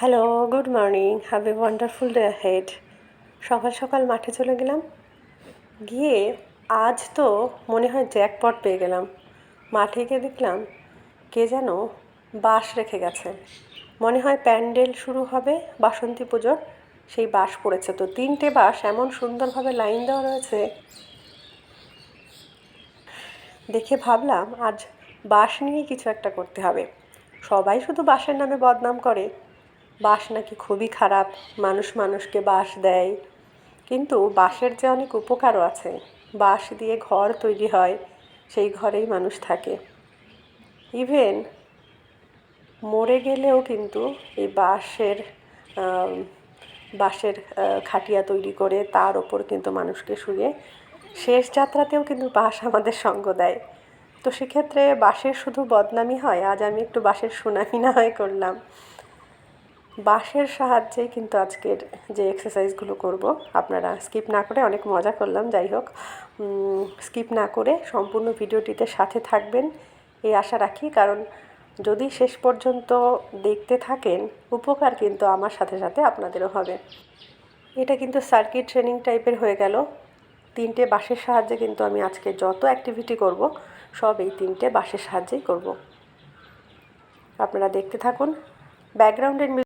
Hello, good morning, have a wonderful day head. সকাল সকাল মাঠে চলে গেলাম, গিয়ে আজ তো মনে হয় জ্যাকপট পেয়ে গেলাম। মাঠে গিয়ে দেখলাম কে যেন বাঁশ রেখে গেছে। মনে হয় প্যান্ডেল শুরু হবে বাসন্তী পুজোর, সেই বাঁশ পড়েছে। তো 3টে বাঁশ এমন সুন্দরভাবে লাইন দেওয়া রয়েছে, দেখে ভাবলাম আজ বাঁশ নিয়েই কিছু একটা করতে হবে। সবাই শুধু বাঁশের নামে বদনাম করে, বাঁশ নাকি খুবই খারাপ, মানুষ মানুষকে বাঁশ দেয়। কিন্তু বাঁশের যে অনেক উপকারও আছে। বাঁশ দিয়ে ঘর তৈরি হয়, সেই ঘরেই মানুষ থাকে। ইভেন মরে গেলেও কিন্তু এই বাঁশের খাটিয়া তৈরি করে তার ওপর কিন্তু মানুষকে শুয়ে শেষ যাত্রাতেও কিন্তু বাঁশ আমাদের সঙ্গ দেয়। তো সেক্ষেত্রে বাঁশের শুধু বদনামই হয়, আজ আমি একটু বাঁশের সুনামি না হয় করলাম। বাঁশের সাহায্যেই কিন্তু আজকের যে এক্সারসাইজগুলো করব, আপনারা স্কিপ না করে, অনেক মজা করলাম, যাই হোক, স্কিপ না করে সম্পূর্ণ ভিডিওটিতে সাথে থাকবেন এই আশা রাখি। কারণ যদি শেষ পর্যন্ত দেখতে থাকেন, উপকার কিন্তু আমার সাথে সাথে আপনাদেরও হবে। এটা কিন্তু সার্কিট ট্রেনিং টাইপের হয়ে গেল। 3টে বাঁশের সাহায্যে কিন্তু আমি আজকে যত অ্যাক্টিভিটি করব, সব এই 3টে বাঁশের সাহায্যেই করব। আপনারা দেখতে থাকুন। ব্যাকগ্রাউন্ডের